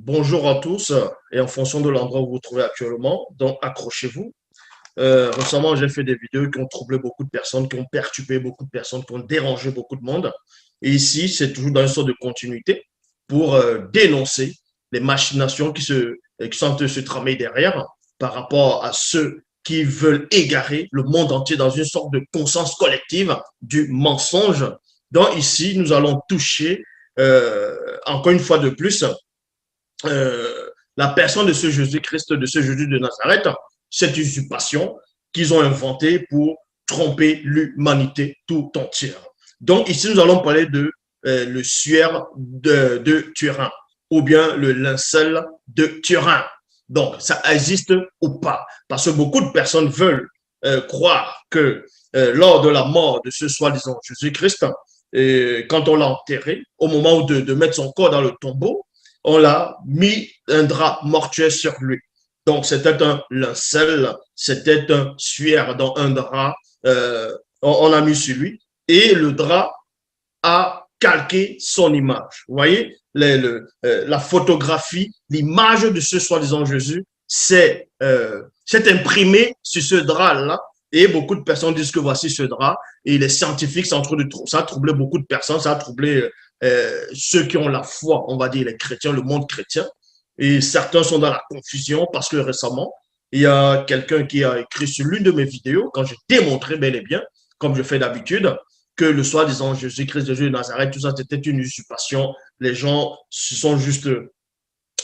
Bonjour à tous et en fonction de l'endroit où vous vous trouvez actuellement, donc accrochez-vous. Récemment, j'ai fait des vidéos qui ont troublé beaucoup de personnes, qui ont perturbé beaucoup de personnes, qui ont dérangé beaucoup de monde. Et ici, c'est toujours dans une sorte de continuité pour dénoncer les machinations qui sont en train de se tramer derrière par rapport à ceux qui veulent égarer le monde entier dans une sorte de conscience collective du mensonge. Donc ici, nous allons toucher encore une fois de plus la personne de ce Jésus-Christ, de ce Jésus de Nazareth, cette usurpation qu'ils ont inventée pour tromper l'humanité tout entière. Donc ici, nous allons parler de le suaire de Turin ou bien le linceul de Turin. Donc, ça existe ou pas? Parce que beaucoup de personnes veulent croire que lors de la mort de ce soi-disant Jésus-Christ, quand on l'a enterré, au moment de mettre son corps dans le tombeau, on l'a mis un drap mortuaire sur lui. Donc, c'était un linceul, c'était un suaire dans un drap, on l'a mis sur lui, et le drap a calqué son image. Vous voyez, la photographie, l'image de ce soi-disant Jésus, c'est imprimé sur ce drap-là, et beaucoup de personnes disent que voici ce drap, et les scientifiques, ça a troublé beaucoup de personnes, ça a troublé ceux qui ont la foi, on va dire les chrétiens, le monde chrétien. Et certains sont dans la confusion parce que récemment, il y a quelqu'un qui a écrit sur l'une de mes vidéos, quand j'ai démontré bel et bien, comme je fais d'habitude, que le soi-disant Jésus-Christ, Jésus de Nazareth, tout ça, c'était une usurpation. Les gens se sont juste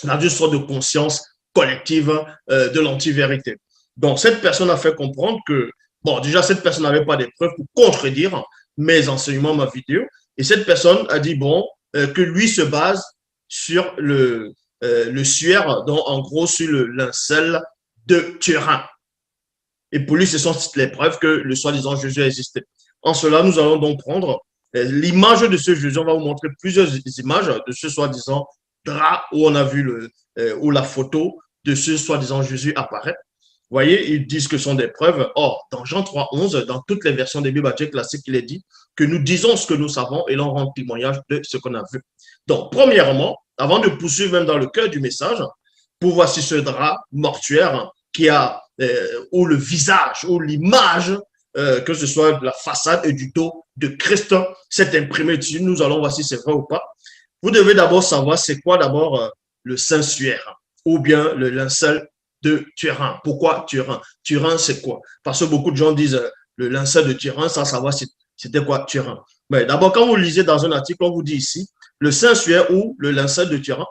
dans une sorte de conscience collective de l'anti-vérité. Donc, cette personne a fait comprendre que, bon, déjà, cette personne n'avait pas des preuves pour contredire mes enseignements, ma vidéo. Et cette personne a dit, bon, que lui se base sur le suaire, donc en gros sur le linceul de Turin. Et pour lui, ce sont les preuves que le soi-disant Jésus existait. En cela, nous allons donc prendre l'image de ce Jésus. On va vous montrer plusieurs images de ce soi-disant drap où on a vu où la photo de ce soi-disant Jésus apparaît. Vous voyez, ils disent que ce sont des preuves. Or, dans Jean 3,11, dans toutes les versions des Bibles classiques, il est dit que nous disons ce que nous savons et l'on rend témoignage de ce qu'on a vu. Donc, premièrement, avant de poursuivre même dans le cœur du message, pour voir si ce drap mortuaire qui a, ou le visage, ou l'image, que ce soit de la façade et du dos de Christ, s'est imprimé dessus. Nous allons voir si c'est vrai ou pas. Vous devez d'abord savoir c'est quoi d'abord le Saint-Suaire ou bien le linceul de Turin. Pourquoi Turin? Turin, c'est quoi? Parce que beaucoup de gens disent le linceul de Turin sans savoir c'était quoi Turin. Mais d'abord, quand vous lisez dans un article, on vous dit ici, le Saint-Suaire ou le linceul de Turin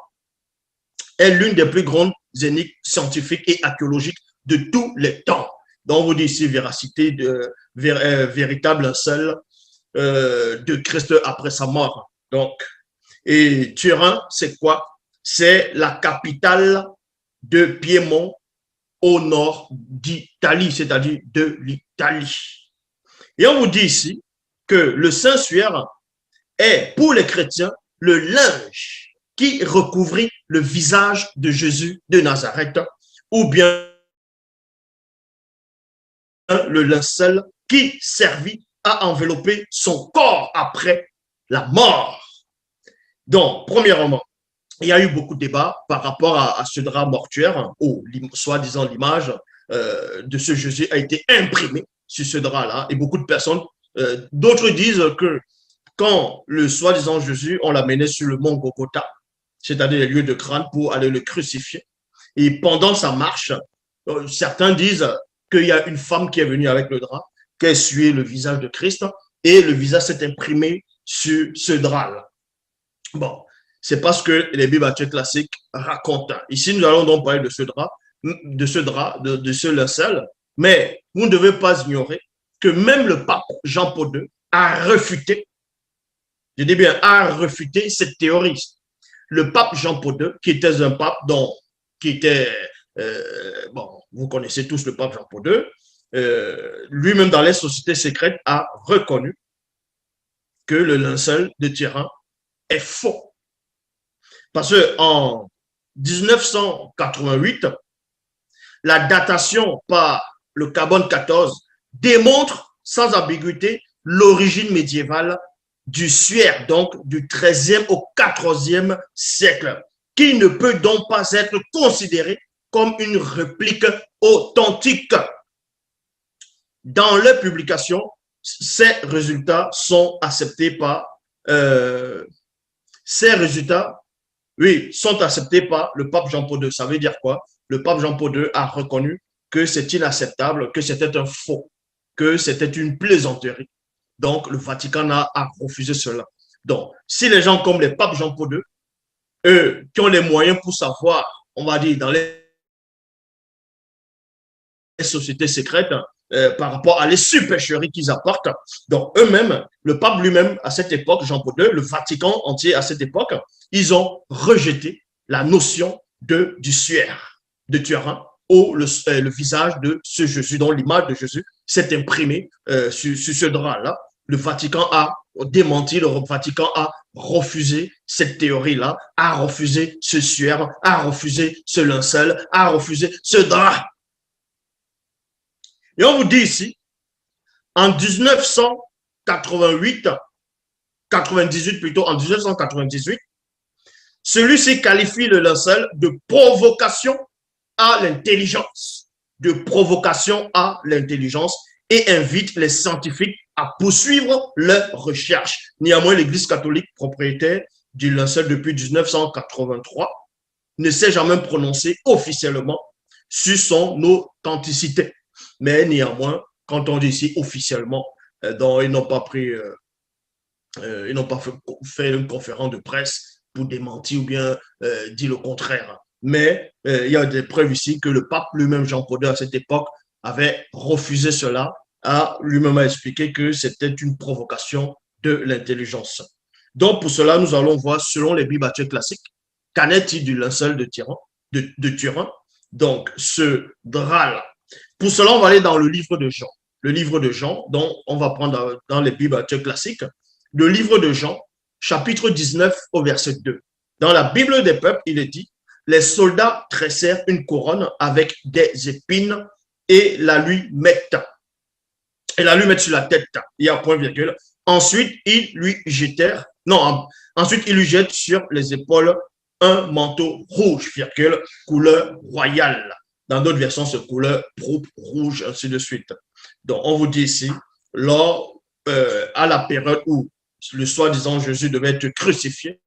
est l'une des plus grandes énigmes scientifiques et archéologiques de tous les temps. Donc, on vous dit ici véracité, véritable linceul de Christ après sa mort. Donc, et Turin, c'est quoi? C'est la capitale de Piémont au nord d'Italie, c'est-à-dire de l'Italie. Et on vous dit ici que le Saint-Suaire est, pour les chrétiens, le linge qui recouvrit le visage de Jésus de Nazareth, ou bien le linceul qui servit à envelopper son corps après la mort. Donc, premièrement, il y a eu beaucoup de débats par rapport à ce drap mortuaire où, soi-disant, l'image de ce Jésus a été imprimée sur ce drap-là. Et beaucoup de personnes, d'autres disent que quand le soi-disant Jésus, on l'amenait sur le mont Golgotha, c'est-à-dire les lieux de crâne pour aller le crucifier. Et pendant sa marche, certains disent qu'il y a une femme qui est venue avec le drap, qui a essuyé le visage de Christ et le visage s'est imprimé sur ce drap-là. Bon, c'est parce que les Bibles classiques racontent. Ici, nous allons donc parler de ce drap, de ce linceul, mais vous ne devez pas ignorer que même le pape Jean-Paul II a refuté, je dis bien a refuté cette théorie. Le pape Jean-Paul II, qui était un pape qui était, bon, vous connaissez tous le pape Jean-Paul II, lui-même dans les sociétés secrètes a reconnu que le linceul de Turin est faux. Parce qu'en 1988, la datation par le carbone 14 démontre sans ambiguïté l'origine médiévale du suaire, donc du 13e au 14e siècle, qui ne peut donc pas être considéré comme une réplique authentique. Dans leur publication, ces résultats sont acceptés par ces résultats, oui, sont acceptés par le pape Jean-Paul II. Ça veut dire quoi? Le pape Jean-Paul II a reconnu que c'est inacceptable, que c'était un faux, que c'était une plaisanterie. Donc, le Vatican a refusé cela. Donc, si les gens comme les papes Jean-Paul II, eux, qui ont les moyens pour savoir, on va dire, dans les sociétés secrètes, par rapport à les supercheries qu'ils apportent. Donc, eux-mêmes, le pape lui-même, à cette époque, Jean-Paul II, le Vatican entier à cette époque, ils ont rejeté la notion du suaire, de Turin, où le visage de ce Jésus, dont l'image de Jésus s'est imprimée sur ce drap-là. Le Vatican a démenti, le Vatican a refusé cette théorie-là, a refusé ce suaire, a refusé ce linceul, a refusé ce drap. Et on vous dit ici, en 1988, 98 plutôt, en 1998, celui-ci qualifie le linceul de provocation à l'intelligence, de provocation à l'intelligence et invite les scientifiques à poursuivre leurs recherches. Néanmoins, l'Église catholique, propriétaire du linceul depuis 1983, ne s'est jamais prononcée officiellement sur son authenticité. Mais néanmoins, quand on dit ici officiellement, donc ils n'ont pas pris, ils n'ont pas fait une conférence de presse pour démentir ou bien dire le contraire. Mais il y a des preuves ici que le pape lui-même, Jean-Paul II, à cette époque, avait refusé cela, a lui-même expliqué que c'était une provocation de l'intelligence. Donc, pour cela, nous allons voir, selon les Bibles classiques, qu'en est-il du linceul de Turin? Donc, ce drap-là. Pour cela, on va aller dans le livre de Jean. Le livre de Jean, dont on va prendre dans les Bibles classiques. Le livre de Jean, chapitre 19 au verset 2. Dans la Bible des peuples, il est dit, les soldats tressèrent une couronne avec des épines et la lui mettent. Et la lui mettent sur la tête. Il y a un point virgule. Ensuite, ils lui jetèrent, non, ensuite, ils lui jettent sur les épaules un manteau rouge, virgule, couleur royale. Dans d'autres versions, c'est couleur pourpre, rouge, ainsi de suite. Donc, on vous dit ici, lors, à la période où le soi-disant Jésus devait être crucifié,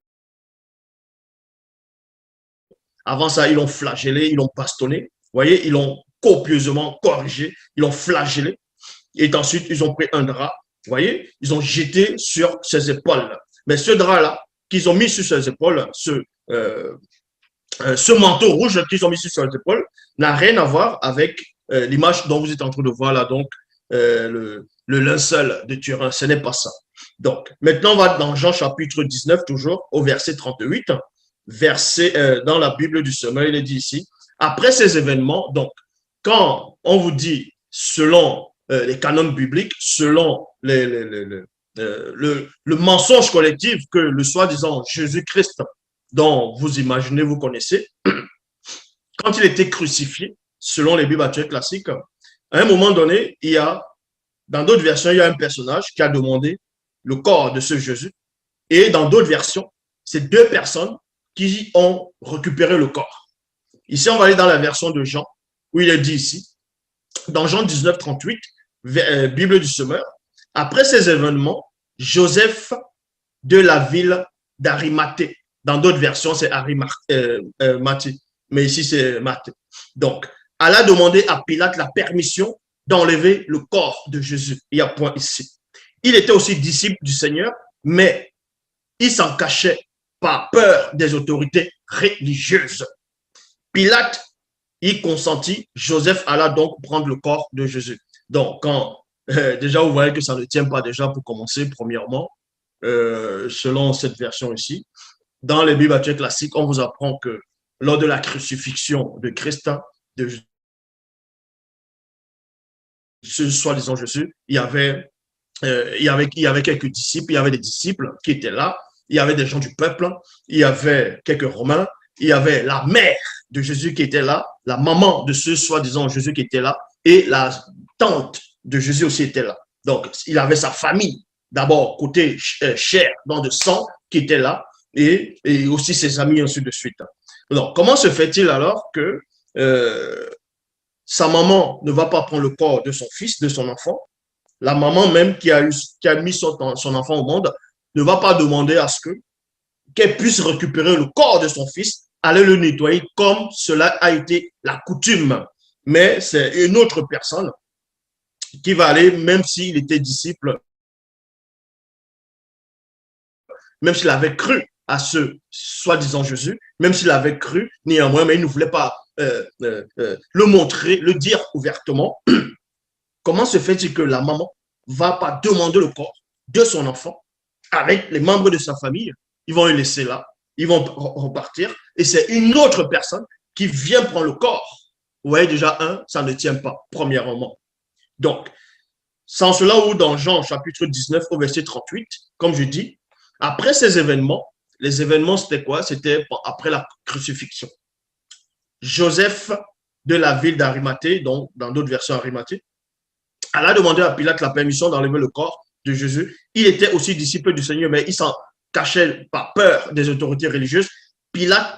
avant ça, ils l'ont flagellé, ils l'ont bastonné. Vous voyez, ils l'ont copieusement corrigé, ils l'ont flagellé. Et ensuite, ils ont pris un drap, vous voyez, ils ont jeté sur ses épaules. Mais ce drap-là, qu'ils ont mis sur ses épaules, ce manteau rouge qu'ils ont mis sur ses épaules, n'a rien à voir avec l'image dont vous êtes en train de voir là, donc le linceul de Turin. Ce n'est pas ça. Donc, maintenant, on va dans Jean chapitre 19, toujours au verset 38. Dans la Bible du Semeur, il est dit ici, après ces événements, donc, quand on vous dit, selon les canons bibliques, selon le mensonge collectif que le soi-disant Jésus-Christ, dont vous imaginez, vous connaissez, quand il était crucifié, selon les Bibles actuelles classiques, à un moment donné, il y a, dans d'autres versions, il y a un personnage qui a demandé le corps de ce Jésus, et dans d'autres versions, c'est deux personnes qui ont récupéré le corps. Ici, on va aller dans la version de Jean, où il est dit ici, dans Jean 19, 38, Bible du Semeur, après ces événements, Joseph de la ville d'Arimathée, dans d'autres versions, c'est Arimathée, mais ici, c'est Mathée. Donc, elle a demandé à Pilate la permission d'enlever le corps de Jésus. Il y a point ici. Il était aussi disciple du Seigneur, mais il s'en cachait par peur des autorités religieuses. Pilate y consentit, Joseph alla donc prendre le corps de Jésus. Donc, quand déjà vous voyez que ça ne tient pas déjà pour commencer, premièrement, selon cette version ici, dans les Bibles actuelles classiques, on vous apprend que lors de la crucifixion de Christ, de ce soi-disant Jésus, il y avait quelques disciples, il y avait des disciples qui étaient là, il y avait des gens du peuple, il y avait quelques Romains, il y avait la mère de Jésus qui était là, la maman de ce soi-disant Jésus qui était là, et la tante de Jésus aussi était là. Donc, il avait sa famille, d'abord côté chair, dans de sang, qui était là, et aussi ses amis, ainsi de suite. Donc, comment se fait-il alors que euh, sa maman ne va pas prendre le corps de son fils, de son enfant? La maman même qui a mis son enfant au monde ne va pas demander à ce qu'elle puisse récupérer le corps de son fils, aller le nettoyer comme cela a été la coutume. Mais c'est une autre personne qui va aller, même s'il était disciple, même s'il avait cru à ce soi-disant Jésus, même s'il avait cru, néanmoins, mais il ne voulait pas le montrer, le dire ouvertement. Comment se fait-il que la maman va pas demander le corps de son enfant avec les membres de sa famille? Ils vont le laisser là, ils vont repartir, et c'est une autre personne qui vient prendre le corps. Vous voyez déjà, ça ne tient pas, premièrement. Donc, sans cela, ou dans Jean chapitre 19 au verset 38, comme je dis, après ces événements, les événements c'était quoi? C'était après la crucifixion. Joseph de la ville d'Arimathée, donc dans d'autres versions Arimathée, elle a demandé à Pilate la permission d'enlever le corps de Jésus. Il était aussi disciple du Seigneur, mais il s'en cachait par peur des autorités religieuses. Pilate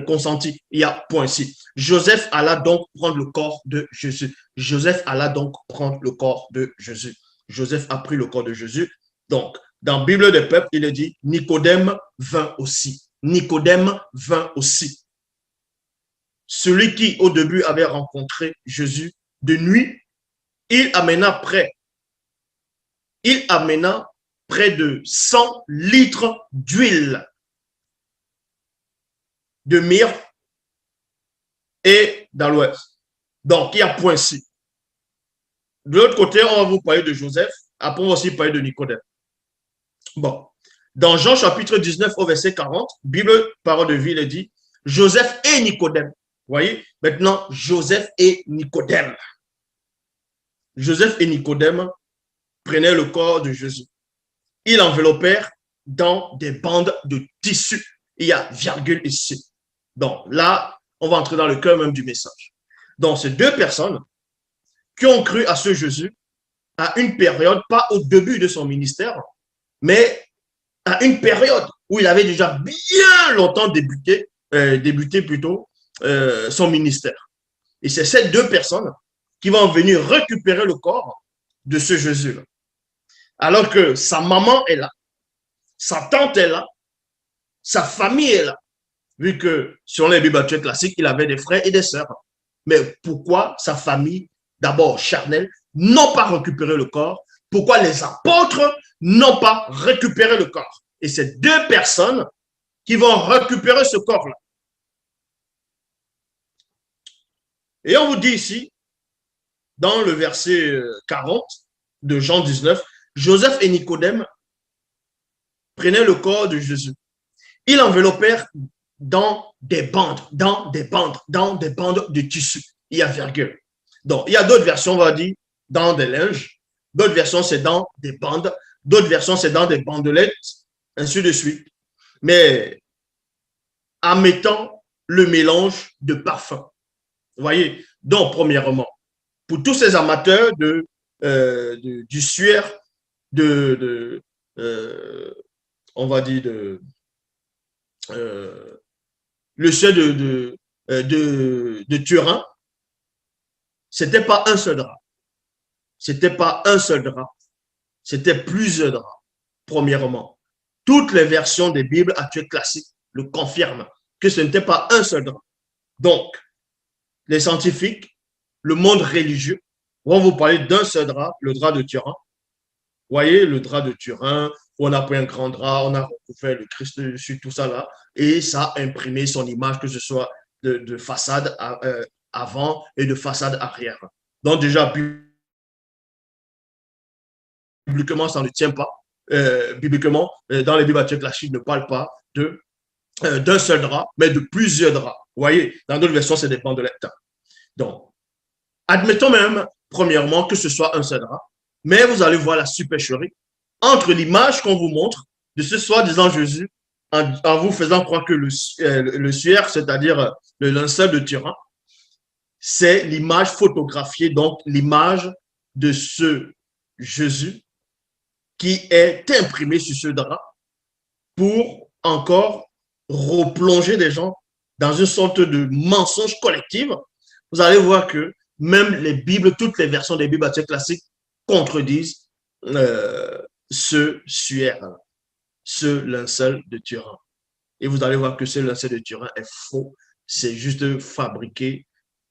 consentit. Il y a point ici. Joseph alla donc prendre le corps de Jésus. Joseph alla donc prendre le corps de Jésus. Joseph a pris le corps de Jésus. Donc, dans Bible des peuples, il est dit Nicodème vint aussi. Nicodème vint aussi. Celui qui, au début, avait rencontré Jésus de nuit, il amena près de 100 litres d'huile de myrrhe et d'aloès. Donc, il y a point ci. De l'autre côté, on va vous parler de Joseph. Après, on va aussi parler de Nicodème. Bon. Dans Jean chapitre 19 au verset 40, Bible, parole de vie, il est dit Joseph et Nicodème. Vous voyez? Maintenant, Joseph et Nicodème. Joseph et Nicodème prenaient le corps de Jésus. Ils l'enveloppèrent dans des bandes de tissu. Il y a virgule ici. Donc là, on va entrer dans le cœur même du message. Donc, ces deux personnes qui ont cru à ce Jésus à une période, pas au début de son ministère, mais à une période où il avait déjà bien longtemps débuté plutôt son ministère. Et c'est ces deux personnes qui vont venir récupérer le corps de ce Jésus-là. Alors que sa maman est là, sa tante est là, sa famille est là. Vu que sur les Bibles classiques, il avait des frères et des sœurs. Mais pourquoi sa famille, d'abord charnelle, n'ont pas récupéré le corps? Pourquoi les apôtres n'ont pas récupéré le corps? Et c'est deux personnes qui vont récupérer ce corps-là. Et on vous dit ici, dans le verset 40 de Jean 19, Joseph et Nicodème prenaient le corps de Jésus. Ils l'enveloppèrent dans des bandes de tissu. Il y a virgule. Donc, il y a d'autres versions, on va dire, dans des linges. D'autres versions, c'est dans des bandes. D'autres versions, c'est dans des bandelettes, ainsi de suite. Mais en mettant le mélange de parfums. Vous voyez? Donc, premièrement, pour tous ces amateurs du suaire, on va dire, le suaire de Turin, c'était pas un seul drap. C'était pas un seul drap. C'était plusieurs draps, premièrement. Toutes les versions des Bibles actuelles classiques le confirment que ce n'était pas un seul drap. Donc, les scientifiques, le monde religieux, vont vous parler d'un seul drap, le drap de Turin. Vous voyez, le drap de Turin, on a pris un grand drap, on a recouvert le Christ dessus, tout ça là, et ça a imprimé son image, que ce soit de façade avant et de façade arrière. Donc déjà, bibliquement, ça ne tient pas. Bibliquement, dans les Bibles classiques, ne parle pas d'un seul drap, mais de plusieurs draps. Vous voyez, dans d'autres versions, ça dépend de l'état. Donc, admettons même, premièrement, que ce soit un seul drap, mais vous allez voir la supercherie entre l'image qu'on vous montre de ce soi-disant Jésus, en vous faisant croire que le suaire, c'est-à-dire le linceul de Turin, c'est l'image photographiée, donc l'image de ce Jésus qui est imprimé sur ce drap pour encore replonger des gens dans une sorte de mensonge collectif, vous allez voir que même les Bibles, toutes les versions des Bibles classiques contredisent ce suaire, ce linceul de Turin. Et vous allez voir que ce linceul de Turin est faux. C'est juste fabriqué,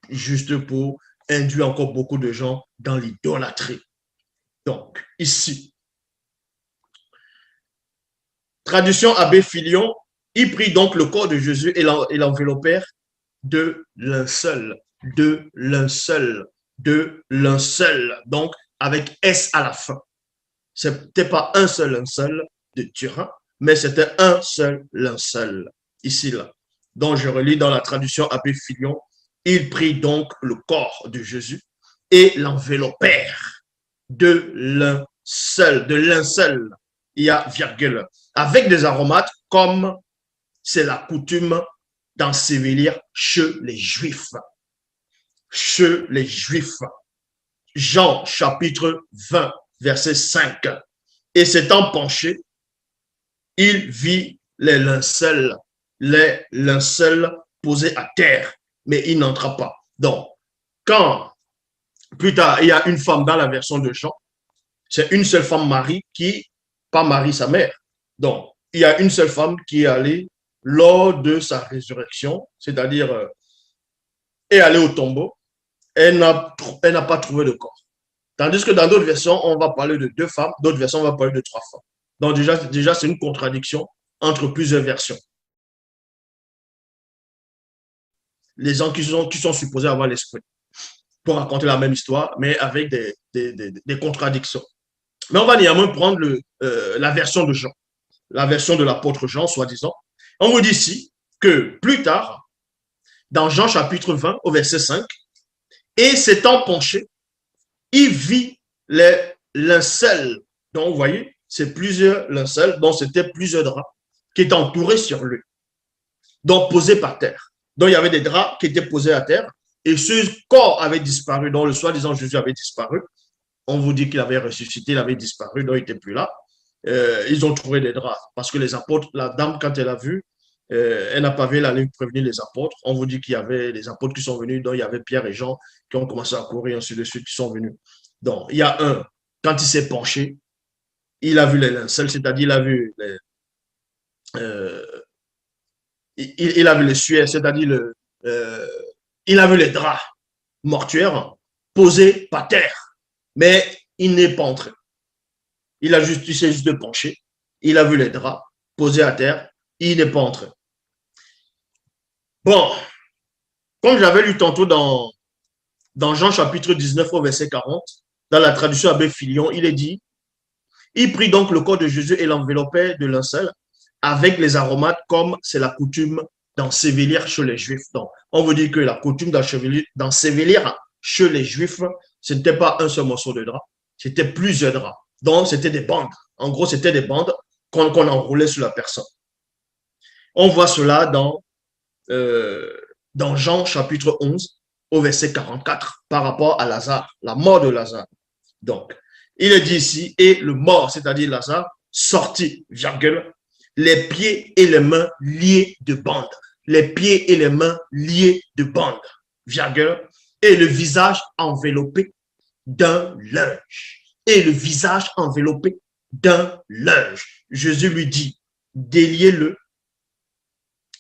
juste pour induire encore beaucoup de gens dans l'idolâtrie. Donc, ici, traduction Abbé Filion, il prit donc le corps de Jésus et l'enveloppèrent de linceul, de linceul, de linceul. Donc, avec S à la fin. Ce n'était pas un seul linceul de Turin, mais c'était un seul linceul, ici, là. Donc, je relis dans la traduction Abbé Filion, il prit donc le corps de Jésus et l'enveloppèrent de linceul, il y a virgule, avec des aromates comme c'est la coutume d'ensevelir chez les Juifs. Chez les Juifs. Jean chapitre 20, verset 5. Et s'étant penché, il vit les linceuls posés à terre, mais il n'entra pas. Donc, quand plus tard, il y a une femme dans la version de Jean, c'est une seule femme Marie qui, pas Marie sa mère. Donc, il y a une seule femme qui est allée lors de sa résurrection, c'est-à-dire est allée au tombeau, elle n'a pas trouvé de corps. Tandis que dans d'autres versions, on va parler de 2 femmes, d'autres versions, on va parler de 3 femmes. Donc déjà c'est une contradiction entre plusieurs versions. Les gens qui sont supposés avoir l'esprit pour raconter la même histoire, mais avec des contradictions. Mais on va néanmoins prendre la version de Jean, la version de l'apôtre Jean, soi-disant. On vous dit ici que plus tard, dans Jean chapitre 20, au verset 5, et s'étant penché, il vit les linceuls. Donc, vous voyez, c'est plusieurs linceuls, donc c'était plusieurs draps qui étaient entourés sur lui, donc posés par terre. Donc, il y avait des draps qui étaient posés à terre et ce corps avait disparu. Donc, le soi-disant Jésus avait disparu. On vous dit qu'il avait ressuscité, il avait disparu, donc il n'était plus là. Ils ont trouvé des draps parce que les apôtres, la dame, quand elle a vu, elle n'a pas vu, elle allait prévenir les apôtres. On vous dit qu'il y avait des apôtres qui sont venus, donc il y avait Pierre et Jean qui ont commencé à courir, ainsi de suite, qui sont venus. Donc, il y a un, quand il s'est penché, il a vu les linceuls, c'est-à-dire il a vu il a vu les suaires, c'est-à-dire il a vu les draps mortuaires posés par terre, mais il n'est pas entré. Il s'est juste penché, il a vu les draps posés à terre, il n'est pas entré. Bon, comme j'avais lu tantôt dans Jean chapitre 19 au verset 40, dans la traduction Abbé Filion, il est dit, il prit donc le corps de Jésus et l'enveloppait de linceul avec les aromates comme c'est la coutume d'ensevelir chez les Juifs. Donc, on veut dire que la coutume d'ensevelir chez les Juifs, ce n'était pas un seul morceau de drap, c'était plusieurs draps. Donc, c'était des bandes. En gros, c'était des bandes qu'on enroulait sur la personne. On voit cela dans Jean chapitre 11 au verset 44 par rapport à Lazare, la mort de Lazare. Donc, il est dit ici, et le mort, c'est-à-dire Lazare, sortit, virgule, les pieds et les mains liés de bandes. Les pieds et les mains liés de bandes, virgule, et le visage enveloppé d'un linge. Et le visage enveloppé d'un linge. Jésus lui dit, déliez-le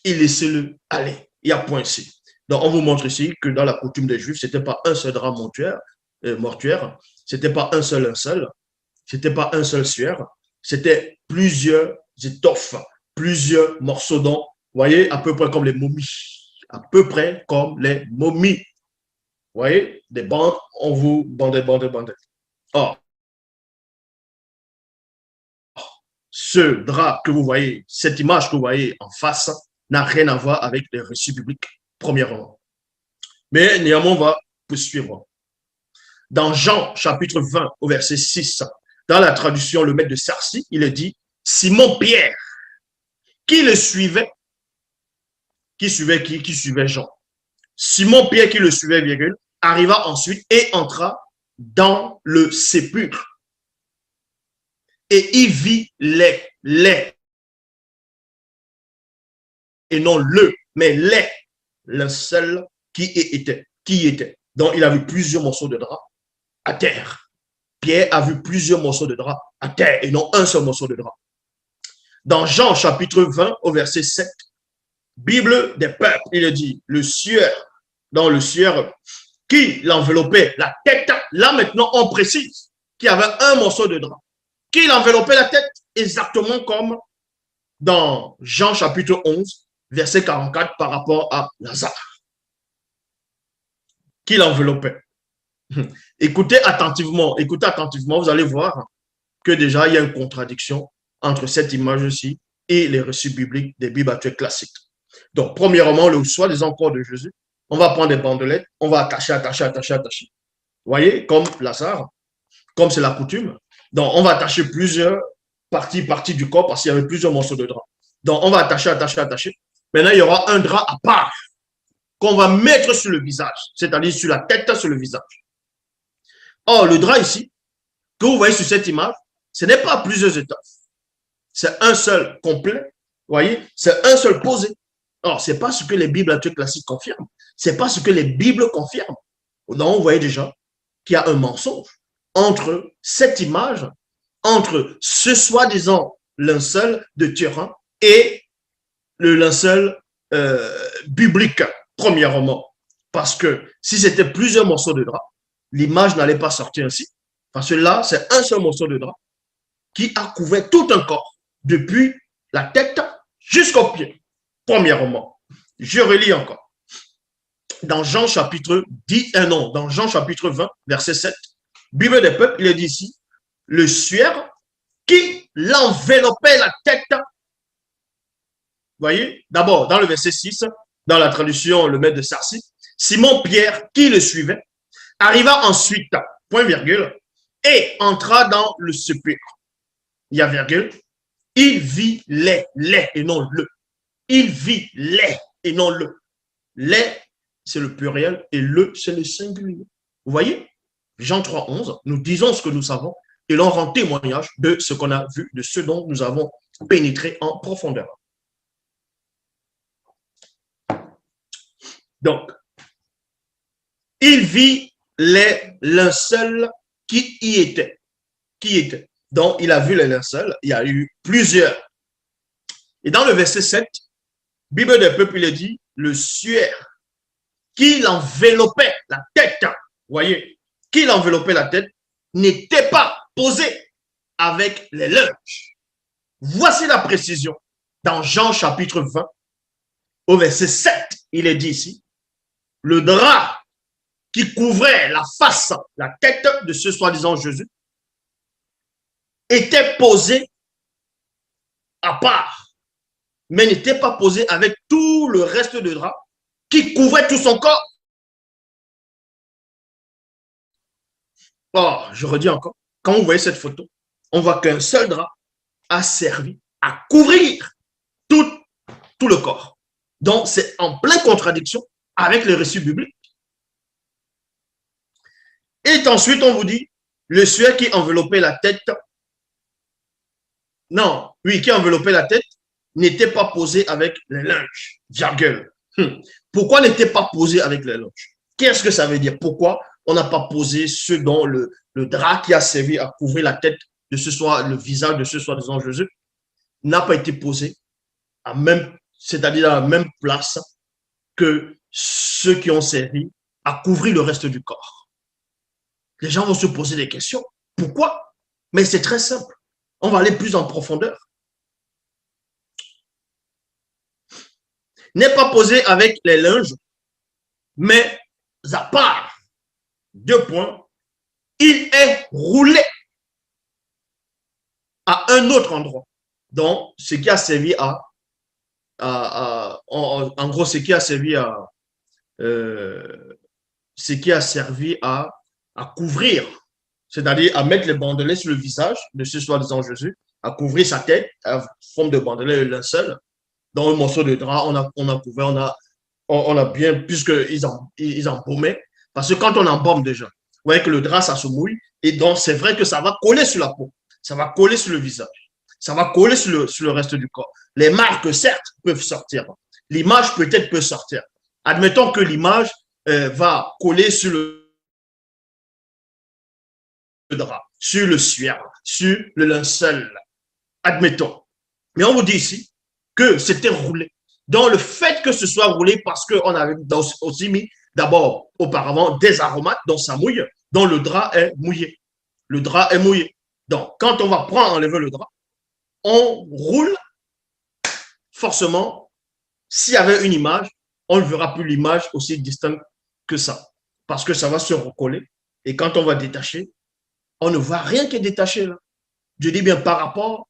et laissez-le aller. Il y a point ici. Donc, on vous montre ici que dans la coutume des Juifs, ce n'était pas un seul drap mortuaire, ce n'était pas un seul linceul, ce n'était pas un seul suaire, c'était plusieurs étoffes, plusieurs morceaux d'ont, vous voyez, à peu près comme les momies, à peu près comme les momies. Vous voyez, des bandes, on vous bandait. Or, ce drap que vous voyez, cette image que vous voyez en face, n'a rien à voir avec les récits bibliques, premièrement. Mais néanmoins, on va poursuivre. Dans Jean, chapitre 20, au verset 6, dans la traduction, le maître de Sarcy, il est dit, Simon-Pierre, qui le suivait, qui suivait Jean. Simon-Pierre, qui le suivait, virgule, arriva ensuite et entra dans le sépulcre. Et il vit les, et non le mais le seul qui était. Donc, il a vu plusieurs morceaux de drap à terre. Pierre a vu plusieurs morceaux de drap à terre et non un seul morceau de drap. Dans Jean chapitre 20 au verset 7, Bible des peuples, il dit, le sueur, dans le sueur qui l'enveloppait la tête, là maintenant on précise qu'il y avait un morceau de drap qui l'enveloppait la tête, exactement comme dans Jean chapitre 11, verset 44 par rapport à Lazare, qui l'enveloppait. Écoutez attentivement, vous allez voir que déjà il y a une contradiction entre cette image-ci et les reçus bibliques des Bibles actuelles classiques. Donc, premièrement, le soi-disant corps de Jésus, on va prendre des bandelettes, on va attacher. Vous voyez, comme Lazare, comme c'est la coutume. Donc, on va attacher plusieurs parties du corps parce qu'il y avait plusieurs morceaux de drap. Donc, on va attacher. Maintenant, il y aura un drap à part qu'on va mettre sur le visage, c'est-à-dire sur la tête, sur le visage. Or, le drap ici, que vous voyez sur cette image, ce n'est pas plusieurs étages. C'est un seul complet, vous voyez, c'est un seul posé. Or, ce n'est pas ce que les Bibles actuelles classiques confirment. Ce n'est pas ce que les Bibles confirment. Donc, vous voyez déjà qu'il y a un mensonge entre cette image, entre ce soi-disant linceul de Turin et le linceul biblique, premièrement. Parce que si c'était plusieurs morceaux de drap, l'image n'allait pas sortir ainsi. Parce que là, c'est un seul morceau de drap qui a couvert tout un corps, depuis la tête jusqu'aux pieds. Premièrement, je relis encore. Dans Jean chapitre 20, verset 7, Bible des peuples, il est dit ici, le suaire qui l'enveloppait la tête. Vous voyez, d'abord, dans le verset 6, dans la traduction, le maître de Sarcy, Simon Pierre, qui le suivait, arriva ensuite, point virgule, et entra dans le sépulcre. Il y a virgule, il vit les et non le. Il vit les et non le. Les, c'est le pluriel et le, c'est le singulier. Vous voyez, Jean 3, 11, nous disons ce que nous savons et l'on rend témoignage de ce qu'on a vu, de ce dont nous avons pénétré en profondeur. Donc, il vit les linceuls qui y étaient. Donc, il a vu les linceuls, il y a eu plusieurs. Et dans le verset 7, Bible des peuples, il dit, le suaire qui l'enveloppait la tête, vous voyez, qui l'enveloppait la tête, n'était pas posé avec les linges. Voici la précision. Dans Jean chapitre 20, au verset 7, il est dit ici, le drap qui couvrait la face, la tête de ce soi-disant Jésus, était posé à part, mais n'était pas posé avec tout le reste de drap qui couvrait tout son corps. Or, je redis encore, quand vous voyez cette photo, on voit qu'un seul drap a servi à couvrir tout le corps. Donc, c'est en pleine contradiction avec les récits bibliques. Et ensuite, on vous dit, le suaire qui enveloppait la tête, qui enveloppait la tête, n'était pas posé avec les linges, virgule. Pourquoi n'était pas posé avec les linges? Qu'est-ce que ça veut dire? Pourquoi on n'a pas posé ce dont le drap qui a servi à couvrir la tête de ce soit le visage de ce soi-disant Jésus n'a pas été posé c'est-à-dire à la même place que ceux qui ont servi à couvrir le reste du corps. Les gens vont se poser des questions. Pourquoi? Mais c'est très simple. On va aller plus en profondeur. N'est pas posé avec les linges, mais à part. 2 points. Il est roulé à un autre endroit. Donc, ce qui a servi en gros, ce qui a servi à couvrir, c'est-à-dire à mettre les bandelets sur le visage de ce soi-disant Jésus, à couvrir sa tête, à forme de bandelet, le linceul, dans un morceau de drap, on a couvert, on a bien, puisqu'ils embaumaient, parce que quand on embaume déjà, vous voyez que le drap, ça se mouille, et donc c'est vrai que ça va coller sur la peau, ça va coller sur le visage, ça va coller sur le reste du corps. Les marques, certes, peuvent sortir. L'image peut-être peut sortir. Admettons que l'image va coller sur le drap, sur le suaire, sur le linceul. Admettons. Mais on vous dit ici que c'était roulé. Donc, le fait que ce soit roulé parce qu'on avait aussi mis d'abord, auparavant, des aromates, donc ça mouille, donc le drap est mouillé. Le drap est mouillé. Donc, quand on va prendre, enlever le drap, on roule forcément. S'il y avait une image, on ne verra plus l'image aussi distincte que ça. Parce que ça va se recoller. Et quand on va détacher, on ne voit rien qui est détaché là. Je dis bien par rapport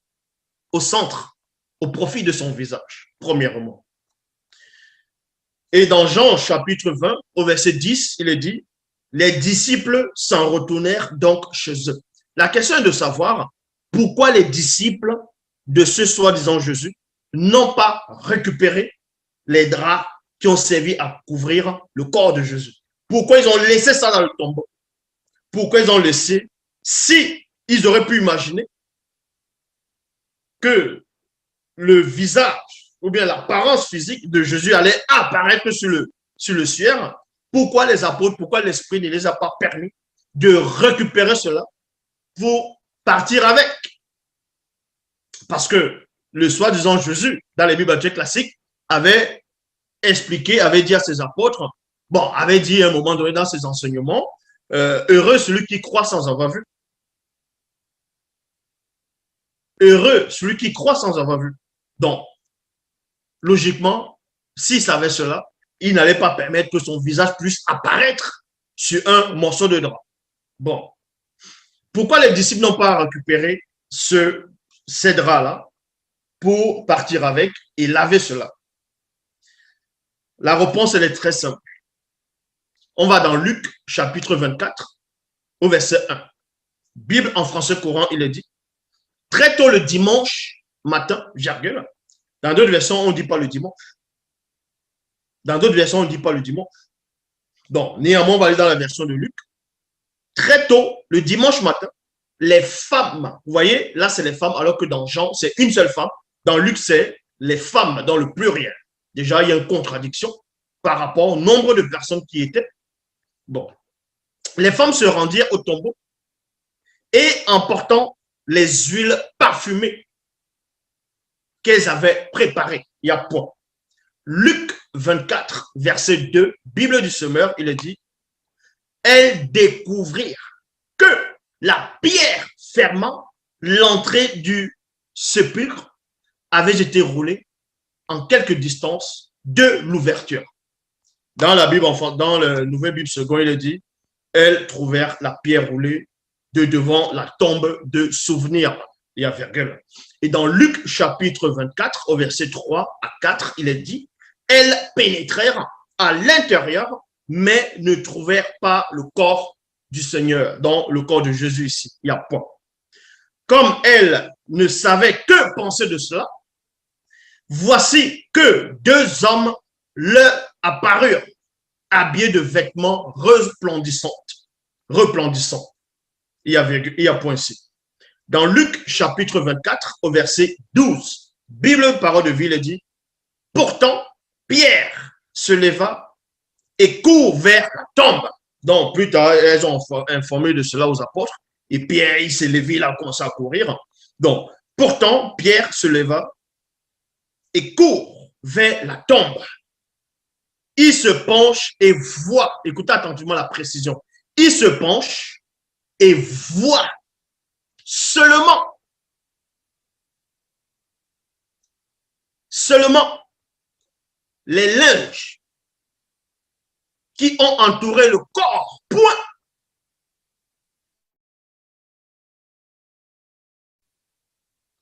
au centre, au profit de son visage, premièrement. Et dans Jean chapitre 20, au verset 10, il est dit, les disciples s'en retournèrent donc chez eux. La question est de savoir pourquoi les disciples de ce soi-disant Jésus n'ont pas récupéré les draps qui ont servi à couvrir le corps de Jésus. Pourquoi ils ont laissé ça dans le tombeau? Pourquoi ils ont laissé? Si ils auraient pu imaginer que le visage ou bien l'apparence physique de Jésus allait apparaître sur le suaire, pourquoi les apôtres, pourquoi l'Esprit ne les a pas permis de récupérer cela pour partir avec? Parce que le soi-disant Jésus, dans les Bibles classiques, avait expliqué, avait dit à ses apôtres, bon, avait dit à un moment donné dans ses enseignements, heureux celui qui croit sans avoir vu. Heureux celui qui croit sans avoir vu. Donc, logiquement, s'il savait cela, il n'allait pas permettre que son visage puisse apparaître sur un morceau de drap. Bon. Pourquoi les disciples n'ont pas récupéré ces draps-là pour partir avec et laver cela? La réponse, elle est très simple. On va dans Luc, chapitre 24, au verset 1. Bible en français courant, il est dit, très tôt le dimanche matin, virgule. Dans d'autres versions, on ne dit pas le dimanche. Dans d'autres versions, on ne dit pas le dimanche. Donc, néanmoins, on va aller dans la version de Luc. Très tôt, le dimanche matin, les femmes, vous voyez, là, c'est les femmes, alors que dans Jean, c'est une seule femme. Dans Luc, c'est les femmes dans le pluriel. Déjà, il y a une contradiction par rapport au nombre de personnes qui étaient. Bon. Les femmes se rendirent au tombeau et en portant les huiles parfumées qu'elles avaient préparées. Il y a point. Luc 24, verset 2, Bible du Semeur, il est dit, elles découvrirent que la pierre fermant l'entrée du sépulcre avait été roulée en quelque distance de l'ouverture. Dans la Bible, dans la Nouvelle Bible seconde, il est dit, elles trouvèrent la pierre roulée de devant la tombe de souvenir. Il y a virgule. Et dans Luc chapitre 24, au verset 3 à 4, il est dit, elles pénétrèrent à l'intérieur, mais ne trouvèrent pas le corps du Seigneur, dans le corps de Jésus ici. Il y a point. Comme elles ne savaient que penser de cela, voici que deux hommes leur apparurent, habillés de vêtements resplendissants. Il y a point ici. Dans Luc chapitre 24, au verset 12, Bible, parole de vie, il dit, pourtant, Pierre se leva et court vers la tombe. Donc, plus tard, elles ont informé de cela aux apôtres. Et Pierre, il s'est levé, il a commencé à courir. Donc, pourtant, Pierre se leva et court vers la tombe. Il se penche et voit, écoutez attentivement la précision, il se penche et voit seulement les linges qui ont entouré le corps, point.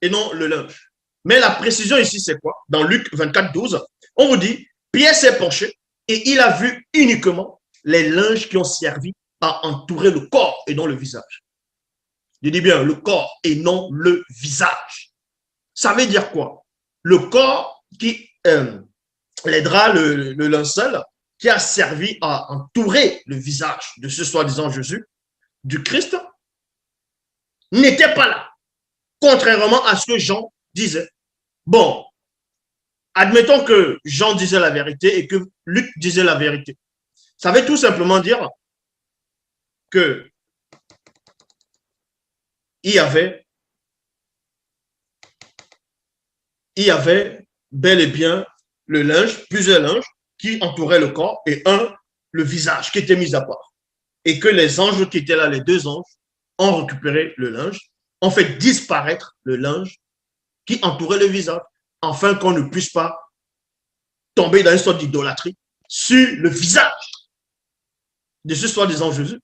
Et non le linge. Mais la précision ici, c'est quoi? Dans Luc 24, 12, on vous dit, Pierre s'est penché et il a vu uniquement les linges qui ont servi à entourer le corps et non le visage. Je dis bien le corps et non le visage. Ça veut dire quoi? Le corps qui, les draps, le linceul, qui a servi à entourer le visage de ce soi-disant Jésus, du Christ, n'était pas là. Contrairement à ce que Jean disait. Bon, Admettons que Jean disait la vérité et que Luc disait la vérité. Ça veut tout simplement dire que il y avait bel et bien le linge, plusieurs linges qui entouraient le corps et le visage qui était mis à part. Et que les anges qui étaient là, les deux anges, ont récupéré le linge, ont fait disparaître le linge qui entourait le visage, afin qu'on ne puisse pas tomber dans une sorte d'idolâtrie sur le visage de ce soi-disant Jésus.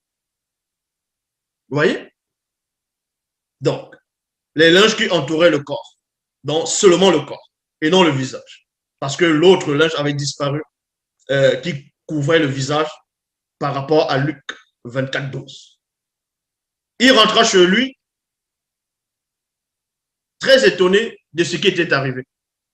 Vous voyez? Donc, les linges qui entouraient le corps, donc seulement le corps, et non le visage. Parce que l'autre linge avait disparu, qui couvrait le visage par rapport à Luc 24, 12. Il rentra chez lui, très étonné de ce qui était arrivé.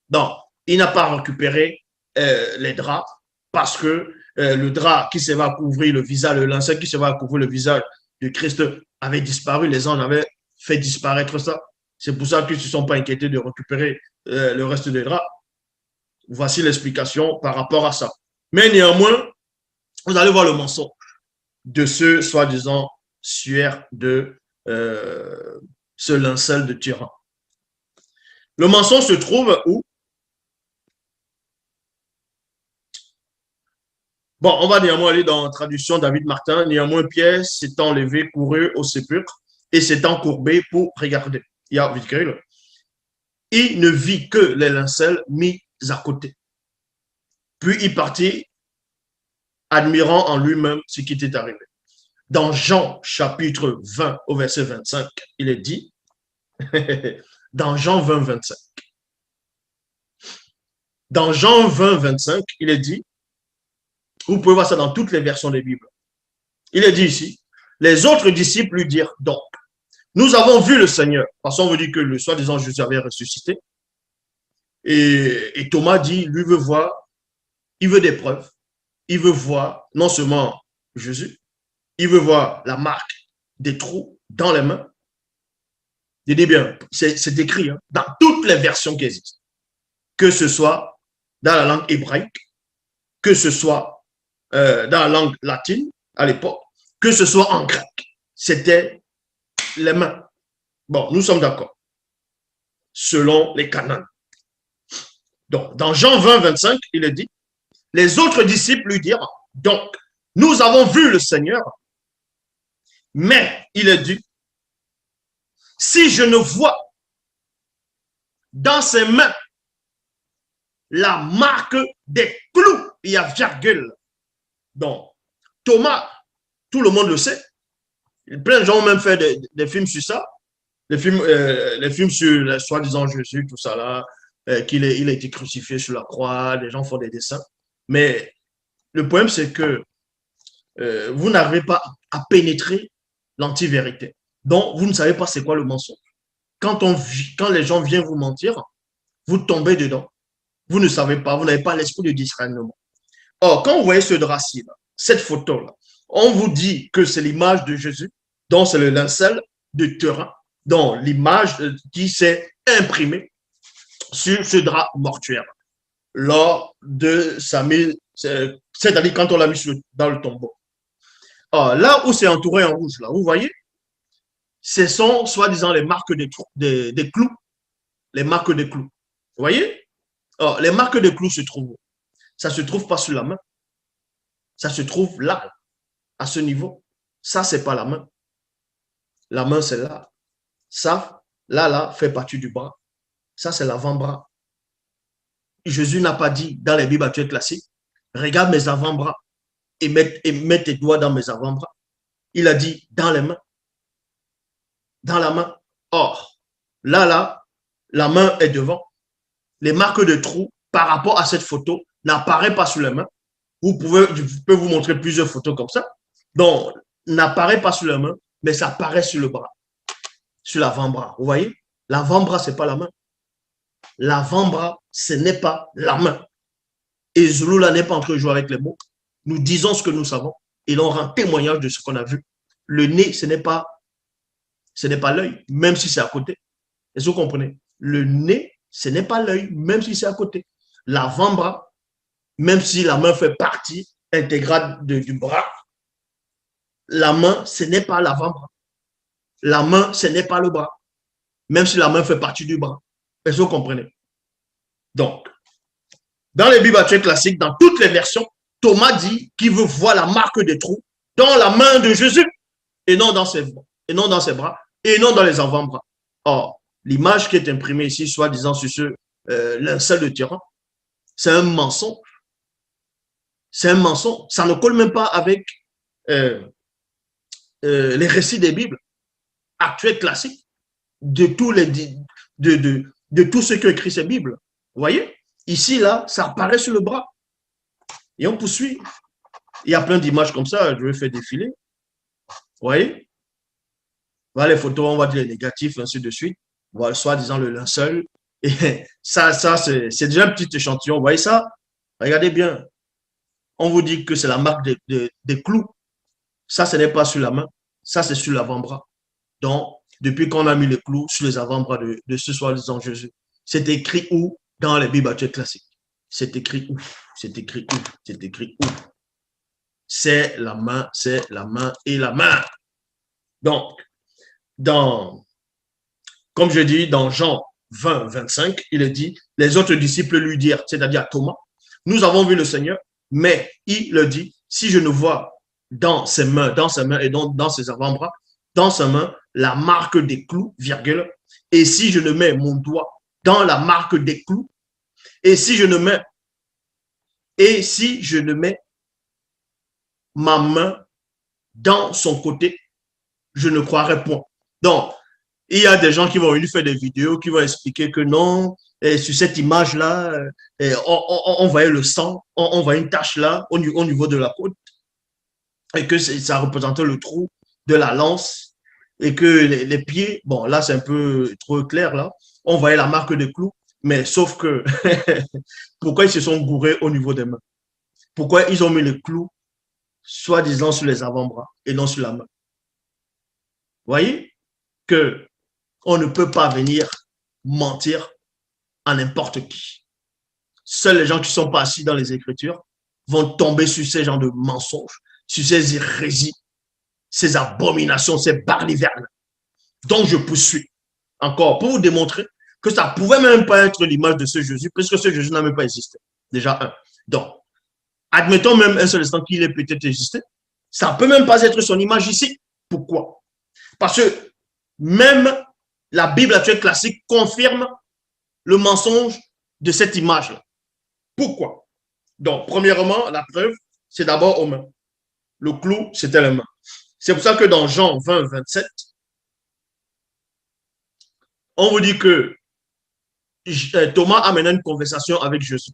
Donc, il n'a pas récupéré les draps parce que le drap qui se va couvrir le visage, le linceul qui se va couvrir le visage de Christ avait disparu. Les anges avaient fait disparaître ça. C'est pour ça qu'ils ne se sont pas inquiétés de récupérer le reste des draps. Voici l'explication par rapport à ça. Mais néanmoins, vous allez voir le mensonge de ce soi-disant suaire de ce linceul de tyran. Le mensonge se trouve où? Bon, on va néanmoins aller dans la traduction David Martin. Néanmoins, Pierre s'étant levé, courut au sépulcre et s'étant courbé pour regarder. Il y a il ne vit que les linceuls mis à côté. Puis il partit, admirant en lui-même ce qui était arrivé. Dans Jean chapitre 20 au verset 25, il est dit, dans Jean 20, 25, dans Jean 20, 25, il est dit, vous pouvez voir ça dans toutes les versions des Bibles. Il est dit ici, les autres disciples lui dirent donc, nous avons vu le Seigneur. Parce qu'on veut dire que le soi-disant Jésus avait ressuscité. Et Thomas dit, lui veut voir, il veut des preuves. Il veut voir non seulement Jésus, il veut voir la marque des trous dans les mains. Je dis bien, c'est écrit dans toutes les versions qui existent. Que ce soit dans la langue hébraïque, que ce soit dans la langue latine à l'époque, que ce soit en grec. C'était les mains. Bon, nous sommes d'accord. Selon les canons. Donc, dans Jean 20, 25, il est dit, les autres disciples lui dirent, donc, nous avons vu le Seigneur, mais il est dit, si je ne vois dans ses mains la marque des clous, il y a virgule. Donc, Thomas, tout le monde le sait. Plein de gens ont même fait des films sur ça. Les films sur le soi-disant Jésus, tout ça là, il a été crucifié sur la croix, les gens font des dessins. Mais le problème, c'est que vous n'arrivez pas à pénétrer l'anti-vérité. Donc, vous ne savez pas c'est quoi le mensonge. Quand les gens viennent vous mentir, vous tombez dedans. Vous ne savez pas, vous n'avez pas l'esprit de discernement. Or, quand vous voyez ce drap-ci, cette photo-là, on vous dit que c'est l'image de Jésus, donc c'est le linceul de terrain, donc l'image qui s'est imprimée sur ce drap mortuaire lors de sa mise, c'est-à-dire quand on l'a mis dans le tombeau. Or, là où c'est entouré en rouge, là, vous voyez, ce sont soi-disant les marques des clous, les marques des clous. Vous voyez? Or, les marques des clous se trouvent où? Ça ne se trouve pas sur la main. Ça se trouve là, à ce niveau. Ça, ce n'est pas la main. La main, c'est là. Ça, là, fait partie du bras. Ça, c'est l'avant-bras. Jésus n'a pas dit dans les Bibles actuelles classiques, regarde mes avant-bras et mets tes doigts dans mes avant-bras. Il a dit dans les mains. Dans la main. Or, là, la main est devant. Les marques de trous par rapport à cette photo n'apparaissent pas sur les mains. Je peux vous montrer plusieurs photos comme ça. Donc, n'apparaît pas sur la main, mais ça apparaît sur le bras, sur l'avant-bras. Vous voyez? L'avant-bras, ce n'est pas la main. L'avant-bras, ce n'est pas la main. Et Zouloula n'est pas en train de jouer avec les mots. Nous disons ce que nous savons et l'on rend témoignage de ce qu'on a vu. Le nez, ce n'est pas l'œil, même si c'est à côté. Est-ce que vous comprenez? Le nez, ce n'est pas l'œil, même si c'est à côté. l'avant-bras, même si la main fait partie intégrale du bras, la main, ce n'est pas l'avant-bras. La main, ce n'est pas le bras, même si la main fait partie du bras. Est-ce que vous comprenez? Donc, dans les Bibles actuelles classiques, dans toutes les versions, Thomas dit qu'il veut voir la marque des trous dans la main de Jésus et non dans ses bras, et non dans les avant-bras. Or, l'image qui est imprimée ici, soi-disant sur ce linceul de tyran, c'est un mensonge. C'est un mensonge. Ça ne colle même pas avec les récits des Bibles actuels classiques de tous les de tous ceux qui ont écrit ces Bibles. Vous voyez? Ici, là, ça apparaît sur le bras. Et on poursuit. Il y a plein d'images comme ça, je vais faire défiler. Vous voyez? Voilà les photos, on va dire les négatifs, ainsi de suite. Voilà, soi-disant le linceul. Et ça c'est déjà un petit échantillon. Vous voyez ça? Regardez bien. On vous dit que c'est la marque des clous. Ça, ce n'est pas sur la main. Ça, c'est sur l'avant-bras. Donc, depuis qu'on a mis les clous sur les avant-bras de ce soi-disant Jésus, c'est écrit où? Dans les Bibles actuelles classiques. C'est écrit où? C'est écrit où? C'est écrit où? C'est la main et la main. Donc, comme je dis, dans Jean 20, 25, il est dit, les autres disciples lui dirent, c'est-à-dire à Thomas, nous avons vu le Seigneur, mais il le dit, si je ne vois dans ses mains et dans ses avant-bras, dans sa main, la marque des clous, virgule, et si je ne mets mon doigt dans la marque des clous, et si je ne mets ma main dans son côté, je ne croirai point. Donc, il y a des gens qui vont venir faire des vidéos, qui vont expliquer que non, et sur cette image-là, on voyait le sang, on voyait une tache là, au niveau de la côte, et que ça représentait le trou de la lance, et que les pieds, bon, là, c'est un peu trop clair, là, on voyait la marque des clous, mais sauf que, pourquoi ils se sont gourés au niveau des mains? Pourquoi ils ont mis les clous, soi-disant, sur les avant-bras et non sur la main? Vous voyez que on ne peut pas venir mentir à n'importe qui. Seuls les gens qui ne sont pas assis dans les Écritures vont tomber sur ces genres de mensonges, sur ces hérésies, ces abominations, ces barlivernes. Donc, je poursuis encore pour vous démontrer que ça ne pouvait même pas être l'image de ce Jésus, puisque ce Jésus n'a même pas existé. Déjà, un. Donc, admettons même un seul instant qu'il ait peut-être existé, ça ne peut même pas être son image ici. Pourquoi? Parce que même la Bible actuelle classique confirme le mensonge de cette image-là. Pourquoi? Donc, premièrement, la preuve, c'est d'abord aux mains. Le clou, c'était les mains. C'est pour ça que dans Jean 20, 27, on vous dit que Thomas a mené une conversation avec Jésus.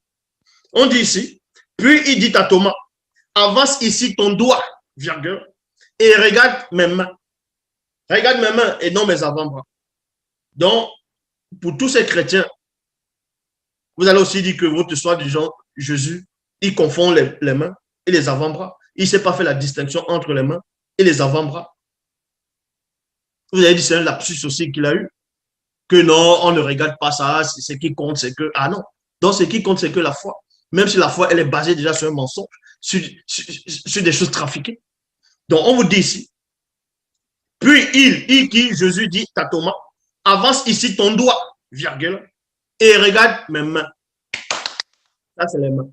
On dit ici, puis il dit à Thomas, avance ici ton doigt, virgule, et regarde mes mains. Regarde mes mains et non mes avant-bras. Donc, pour tous ces chrétiens, vous allez aussi dire que votre soi-disant Jésus, il confond les mains et les avant-bras. Il ne s'est pas fait la distinction entre les mains et les avant-bras. Vous avez dit c'est un lapsus aussi qu'il a eu. Que non, on ne regarde pas ça. Ce qui compte, c'est que... Ah non. Donc, ce qui compte, c'est que la foi, même si la foi, elle est basée déjà sur un mensonge, sur des choses trafiquées. Donc, on vous dit ici. Puis, Jésus dit à Thomas, avance ici ton doigt, virgule, et regarde mes mains. Ça, c'est les mains.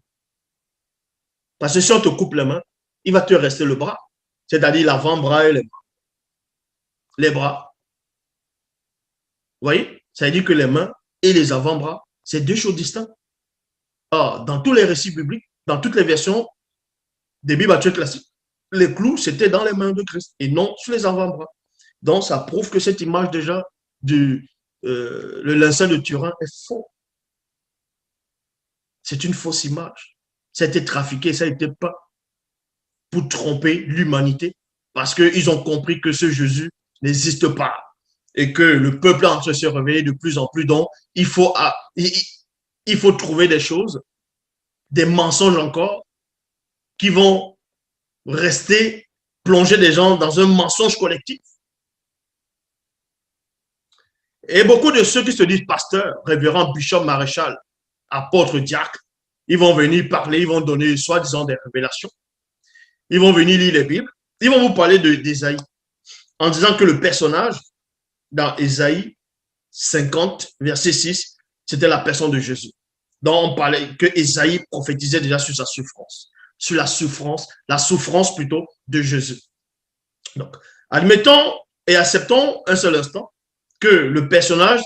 Parce que si on te coupe les mains, il va te rester le bras. C'est-à-dire l'avant-bras et les bras. Les bras. Vous voyez? Ça veut dire que les mains et les avant-bras, c'est deux choses distinctes. Or, dans tous les récits bibliques, dans toutes les versions des Bibles actuelles classiques, les clous, c'était dans les mains de Christ et non sur les avant-bras. Donc, ça prouve que cette image déjà du le linceul de Turin est faux. C'est une fausse image. Ça a été trafiqué, ça a été peint pour tromper l'humanité parce qu'ils ont compris que ce Jésus n'existe pas et que le peuple est en train de se réveiller de plus en plus. Donc, il faut trouver des choses, des mensonges encore, qui vont rester plonger des gens dans un mensonge collectif. Et beaucoup de ceux qui se disent pasteurs, révérends, bishop, maréchal, apôtres, diacres, Ils vont venir parler, ils vont donner soi-disant des révélations. Ils vont venir lire les Bibles. Ils vont vous parler d'Ésaïe en disant que le personnage dans Ésaïe 50, verset 6, c'était la personne de Jésus. Donc, on parlait que Ésaïe prophétisait déjà sur sa souffrance, sur la souffrance plutôt de Jésus. Donc, admettons et acceptons un seul instant que le personnage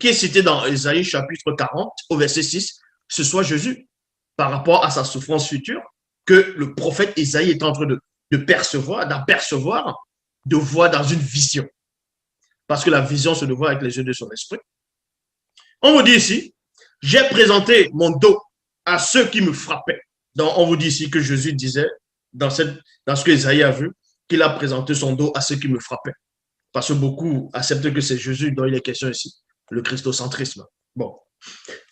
qui est cité dans Ésaïe chapitre 40 au verset 6, ce soit Jésus par rapport à sa souffrance future que le prophète Ésaïe est en train de percevoir, d'apercevoir, de voir dans une vision. Parce que la vision se voit avec les yeux de son esprit. On vous dit ici, j'ai présenté mon dos à ceux qui me frappaient. Donc, on vous dit ici que Jésus disait, dans ce que Ésaïe a vu, qu'il a présenté son dos à ceux qui me frappaient. Parce que beaucoup acceptent que c'est Jésus dont il est question ici, le christocentrisme. Bon.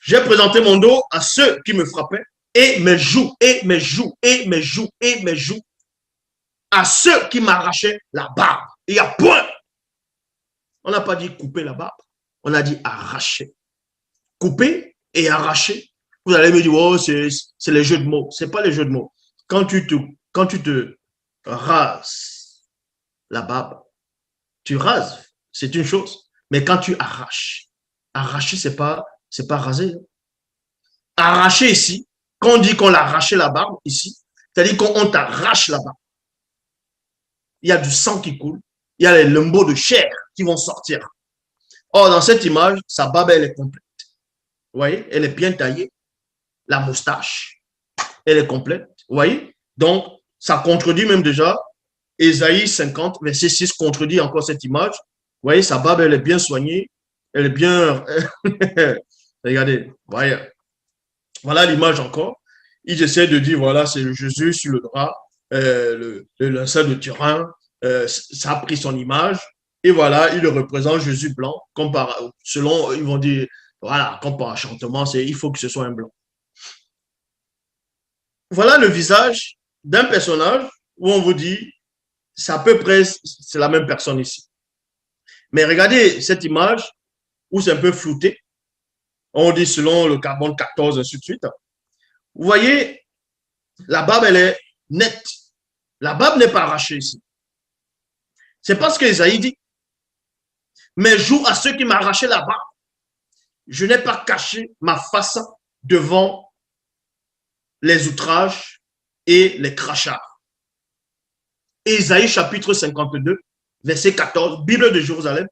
J'ai présenté mon dos à ceux qui me frappaient, et mes joues, et mes joues, et mes joues, et mes joues, à ceux qui m'arrachaient la barbe. Il y a point. On n'a pas dit couper la barbe, on a dit arracher. Couper et arracher. Vous allez me dire, oh, c'est les jeux de mots. Ce n'est pas les jeux de mots. Quand tu te rases la barbe, tu rases, c'est une chose. Mais quand tu arraches, arracher, c'est pas raser. Arracher ici, quand on dit qu'on l'a arraché la barbe ici, c'est-à-dire qu'on t'arrache la barbe. Il y a du sang qui coule, il y a les lambeaux de chair qui vont sortir. Or, dans cette image, sa barbe, elle est complète. Vous voyez, elle est bien taillée. La moustache, elle est complète. Vous voyez, donc, ça contredit même déjà Ésaïe 50, verset 6, contredit encore cette image. Vous voyez, sa barbe, elle est bien soignée. Elle est bien... Regardez, voyez. Voilà l'image encore. Ils essaient de dire, voilà, c'est Jésus sur le drap, le linceul de Turin, ça a pris son image. Et voilà, il le représente Jésus blanc, selon, ils vont dire, voilà, comme par enchantement, il faut que ce soit un blanc. Voilà le visage d'un personnage où on vous dit, c'est à peu près, c'est la même personne ici. Mais regardez cette image où c'est un peu flouté. On dit selon le carbone 14, ainsi de suite. Vous voyez, la barbe, elle est nette. La barbe n'est pas arrachée ici. C'est parce que Isaïe dit, mais joue à ceux qui m'arrachaient la barbe. Je n'ai pas caché ma face devant les outrages et les crachats. Ésaïe chapitre 52, verset 14, Bible de Jérusalem,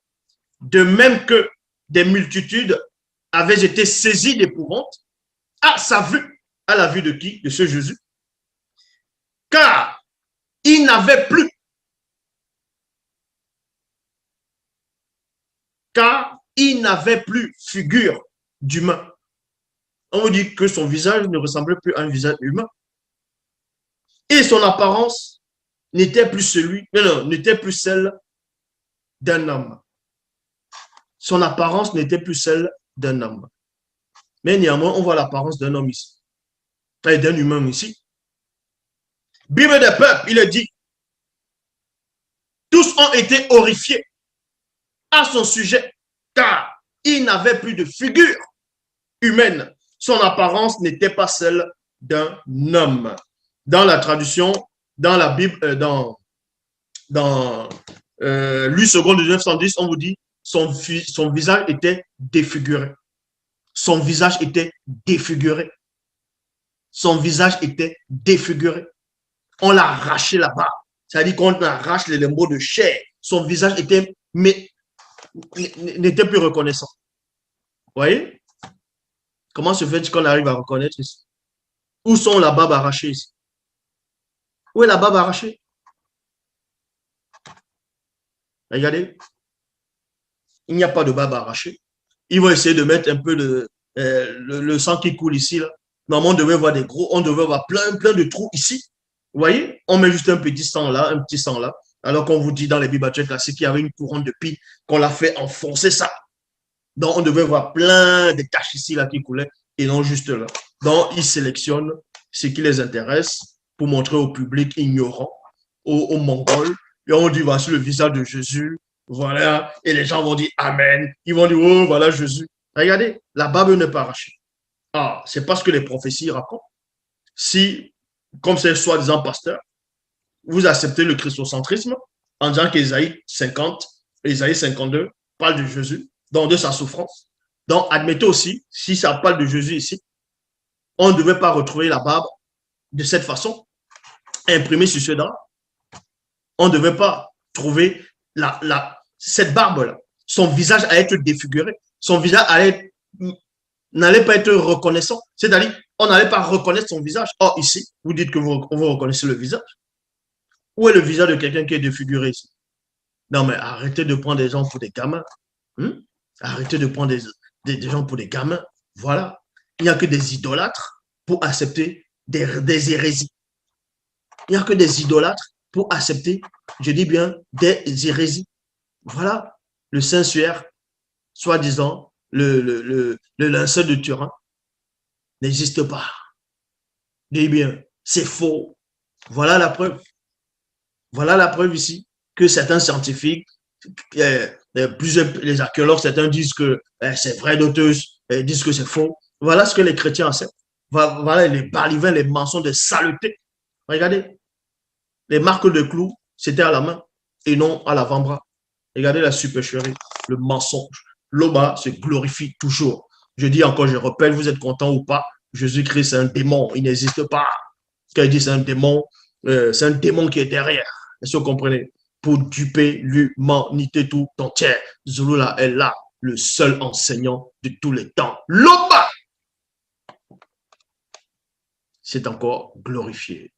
de même que des multitudes avaient été saisies d'épouvante à sa vue, à la vue de qui? De ce Jésus. Car il n'avait plus, figure d'humain. On vous dit que son visage ne ressemblait plus à un visage humain. Et son apparence n'était plus celle d'un homme. Son apparence n'était plus celle d'un homme. Mais néanmoins, on voit l'apparence d'un homme ici. Et d'un humain ici. Bible des peuples, il est dit, tous ont été horrifiés à son sujet, car il n'avait plus de figure humaine. Son apparence n'était pas celle d'un homme. Dans la traduction, dans la Bible, dans Louis II de 1910, on vous dit son visage était défiguré. Son visage était défiguré. Son visage était défiguré. On l'a arraché là-bas. C'est-à-dire qu'on arrache les lambeaux de chair. Son visage était, mais n'était plus reconnaissant. Vous voyez? Comment se fait-il qu'on arrive à reconnaître ici? Où sont la barbe arrachée ici? Où est la barbe arrachée? Regardez. Il n'y a pas de barbe arrachée. Ils vont essayer de mettre un peu le sang qui coule ici. Là. Normalement, on devait voir des gros, on devait voir plein de trous ici. Vous voyez? On met juste un petit sang là, alors qu'on vous dit dans les Bibles classiques qu'il y avait une couronne de pie, qu'on l'a fait enfoncer ça. Donc, on devait voir plein de taches ici là qui coulaient et non juste là. Donc, ils sélectionnent ce qui les intéresse pour montrer au public ignorant, aux Mongols. Et on dit, voici le visage de Jésus. Voilà. Et les gens vont dire Amen. Ils vont dire, oh, voilà Jésus. Regardez, la barbe n'est pas arrachée. Ah, c'est parce que les prophéties racontent. Si, comme c'est soi-disant pasteur, vous acceptez le christocentrisme en disant qu'Ésaïe 50, Ésaïe 52 parle de Jésus, donc de sa souffrance. Donc, admettez aussi, si ça parle de Jésus ici, on ne devait pas retrouver la barbe de cette façon, imprimée sur ce drap. On ne devait pas trouver cette barbe-là. Son visage allait être défiguré. Son visage n'allait pas être reconnaissant. C'est-à-dire, on n'allait pas reconnaître son visage. Or, ici, vous dites que vous reconnaissez le visage. Où est le visage de quelqu'un qui est défiguré ici? Non, mais arrêtez de prendre des gens pour des gamins. Hmm? Arrêtez de prendre des gens pour des gamins. Voilà. Il n'y a que des idolâtres pour accepter des hérésies. Il n'y a que des idolâtres pour accepter, je dis bien, des hérésies. Voilà. Le Saint-Suaire, soi-disant, le linceul de Turin, n'existe pas. Je dis bien, c'est faux. Voilà la preuve. Voilà la preuve ici que certains scientifiques, plusieurs, les archéologues, certains disent que c'est vrai, d'autres disent que c'est faux. Voilà ce que les chrétiens acceptent. Voilà les balivins, les mensonges de saleté. Regardez, les marques de clous, c'était à la main et non à l'avant-bras. Regardez la supercherie, le mensonge. L'Oba se glorifie toujours. Je dis encore, je rappelle, vous êtes content ou pas, Jésus-Christ, c'est un démon, il n'existe pas. Quand il dit c'est un démon qui est derrière. Est-ce que vous comprenez? Pour duper l'humanité tout entière. Zulula est là, le seul enseignant de tous les temps. L'Oba, c'est encore glorifié.